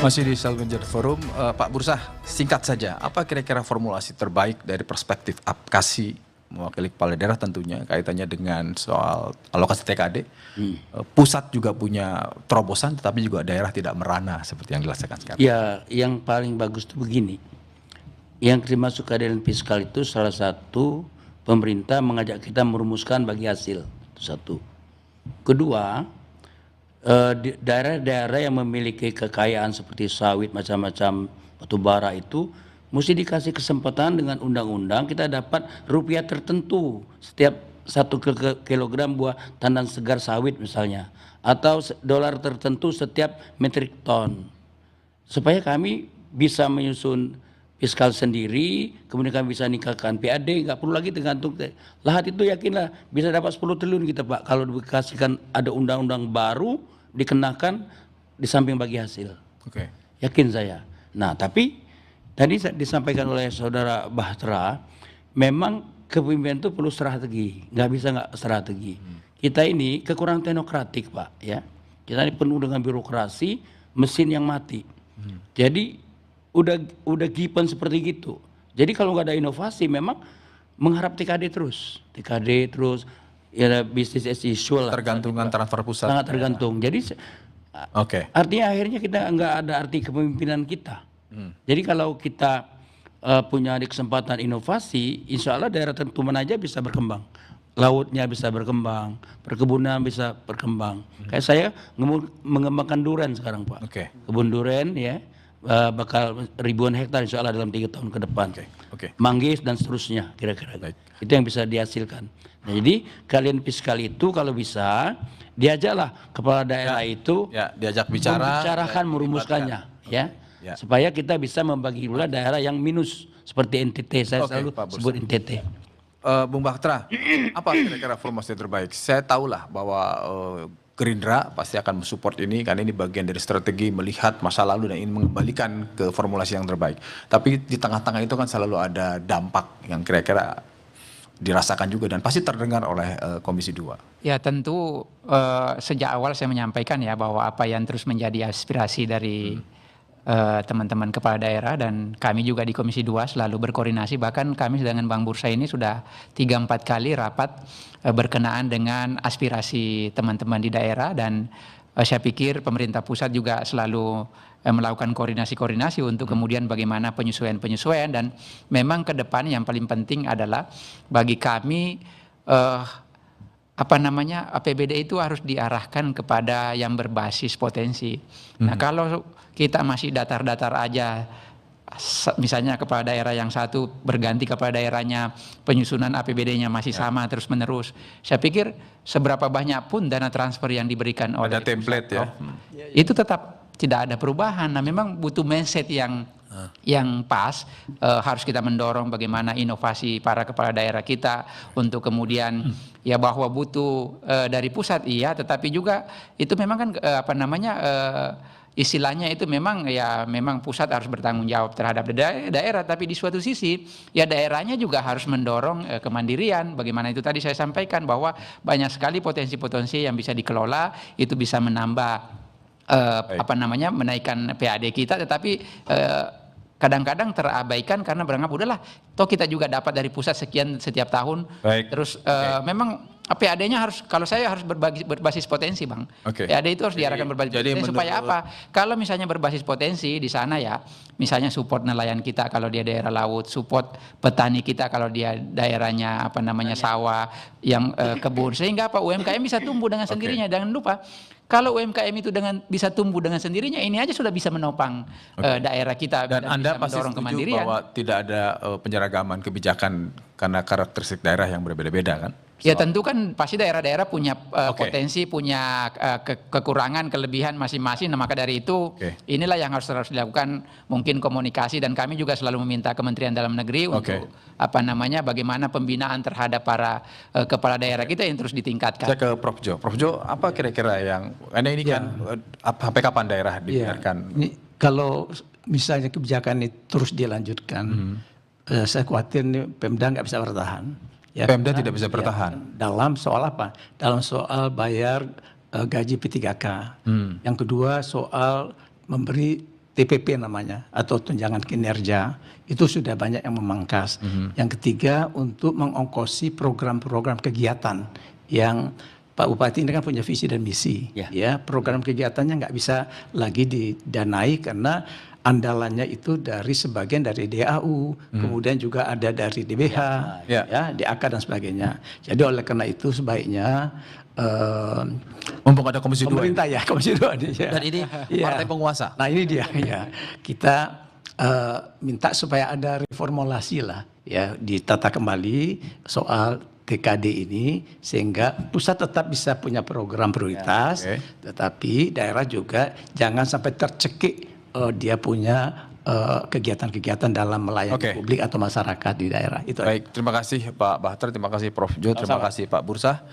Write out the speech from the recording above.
Masih di Salvenger Forum, Pak Bursah, singkat saja, apa kira-kira formulasi terbaik dari perspektif Apkasi mewakili kepala daerah tentunya kaitannya dengan soal alokasi TKD? Pusat juga punya terobosan, tetapi juga daerah tidak merana seperti yang dilaksanakan sekarang. Ya, yang paling bagus itu begini. Yang termasuk keadilan fiskal itu salah satu pemerintah mengajak kita merumuskan bagi hasil. Itu satu. Kedua, daerah-daerah yang memiliki kekayaan seperti sawit macam-macam batu bara itu mesti dikasih kesempatan dengan undang-undang kita dapat rupiah tertentu setiap 1 kilogram buah tandan segar sawit misalnya, atau dolar tertentu setiap metrik ton, supaya kami bisa menyusun fiskal sendiri, kemudian kami bisa nikahkan PAD, nggak perlu lagi tergantung lahat. Itu yakinlah bisa dapat 10 triliun kita Pak kalau dikasihkan ada undang-undang baru dikenakan di samping bagi hasil. Oke. Yakin saya. Nah, tapi tadi disampaikan oleh Saudara Bahtera, memang kepemimpinan itu perlu strategi, nggak bisa nggak strategi. Kita ini kekurangan teknokratik Pak, ya. Kita ini penuh dengan birokrasi, mesin yang mati. Jadi udah given seperti gitu. Jadi kalau nggak ada inovasi, memang mengharap TKD terus, ya bisnis as usual. Tergantungan transfer pusat. Sangat tergantung. Jadi artinya akhirnya kita nggak ada arti kepemimpinan kita. Jadi kalau kita punya kesempatan inovasi, insya Allah daerah tentu mana aja bisa berkembang. Lautnya bisa berkembang, perkebunan bisa berkembang. Kayak saya mengembangkan durian sekarang Pak. Kebun durian ya, bakal ribuan hektar insya Allah dalam 3 tahun ke depan. Manggis dan seterusnya kira-kira. Itu yang bisa dihasilkan. Nah, jadi kalian fiskal itu kalau bisa diajaklah kepala daerah itu diajak bicara, membicarakan, merumuskannya, ya. Supaya kita bisa membagi pula daerah yang minus seperti NTT. Saya selalu sebut NTT. Bung Bahtera, apa kira-kira formasi terbaik? Saya tahulah bahwa Gerindra pasti akan mensupport ini karena ini bagian dari strategi melihat masa lalu dan ingin mengembalikan ke formulasi yang terbaik. Tapi di tengah-tengah itu kan selalu ada dampak yang kira-kira dirasakan juga dan pasti terdengar oleh Komisi 2. Ya tentu sejak awal saya menyampaikan ya bahwa apa yang terus menjadi aspirasi dari teman-teman kepala daerah dan kami juga di Komisi 2 selalu berkoordinasi, bahkan kami dengan Bang Bursa ini sudah 3-4 kali rapat berkenaan dengan aspirasi teman-teman di daerah dan saya pikir pemerintah pusat juga selalu melakukan koordinasi-koordinasi untuk kemudian bagaimana penyesuaian-penyesuaian dan memang ke depan yang paling penting adalah bagi kami APBD itu harus diarahkan kepada yang berbasis potensi. Nah, kalau kita masih datar-datar aja, misalnya kepala daerah yang satu berganti kepala daerahnya, penyusunan APBD-nya masih sama terus-menerus. Saya pikir seberapa banyak pun dana transfer yang diberikan oleh template pusat, itu tetap tidak ada perubahan. Nah, memang butuh mindset yang pas. Harus kita mendorong bagaimana inovasi para kepala daerah kita untuk kemudian ya bahwa butuh dari pusat iya, tetapi juga itu memang kan istilahnya itu memang pusat harus bertanggung jawab terhadap daerah, tapi di suatu sisi ya daerahnya juga harus mendorong kemandirian. Bagaimana itu tadi saya sampaikan bahwa banyak sekali potensi-potensi yang bisa dikelola, itu bisa menambah menaikkan PAD kita, tetapi kadang-kadang terabaikan karena beranggap udahlah toh kita juga dapat dari pusat sekian setiap tahun. Terus memang PAD-nya harus, kalau saya harus berbasis potensi Bang. PAD itu harus diarahkan berbasis potensi supaya apa? Kalau misalnya berbasis potensi di sana ya, misalnya support nelayan kita kalau dia daerah laut, support petani kita kalau dia daerahnya sawah, yang kebun, sehingga UMKM bisa tumbuh dengan sendirinya. Jangan lupa kalau UMKM itu bisa tumbuh dengan sendirinya, ini aja sudah bisa menopang daerah kita dan Anda pasti setuju bahwa tidak ada penyeragaman kebijakan karena karakteristik daerah yang berbeda-beda kan? Ya tentu kan pasti daerah-daerah punya potensi, punya kekurangan, kelebihan masing-masing. Nah, maka dari itu inilah yang harus dilakukan, mungkin komunikasi, dan kami juga selalu meminta Kementerian Dalam Negeri untuk bagaimana pembinaan terhadap para kepala daerah kita yang terus ditingkatkan. Saya ke Prof Jo. Prof Jo, apa kira-kira yang ini kan sampai kapan daerah dibiarkan? Ini kalau misalnya kebijakan ini terus dilanjutkan, saya khawatir nih Pemda nggak bisa bertahan. Ya, Pemda tidak bisa bertahan. Dalam soal apa? Dalam soal bayar gaji P3K. Yang kedua soal memberi TPP namanya atau tunjangan kinerja itu sudah banyak yang memangkas. Yang ketiga untuk mengongkosi program-program kegiatan yang Pak Bupati ini kan punya visi dan misi, ya program kegiatannya nggak bisa lagi didanai karena andalannya itu dari sebagian dari DAU, kemudian juga ada dari DBH, ya DAK dan sebagainya. Jadi oleh karena itu sebaiknya mumpung ada Komisi 2 pemerintah ya, Komisi 2 dan ini partai penguasa. Nah ini dia ya, kita minta supaya ada reformulasi lah ya, ditata kembali soal TKD ini sehingga pusat tetap bisa punya program prioritas, tetapi daerah juga jangan sampai tercekik dia punya kegiatan-kegiatan dalam melayani publik atau masyarakat di daerah. Itu. Baik, terima kasih Pak Bahtera, terima kasih Prof. Jo, terima kasih Pak Bursa.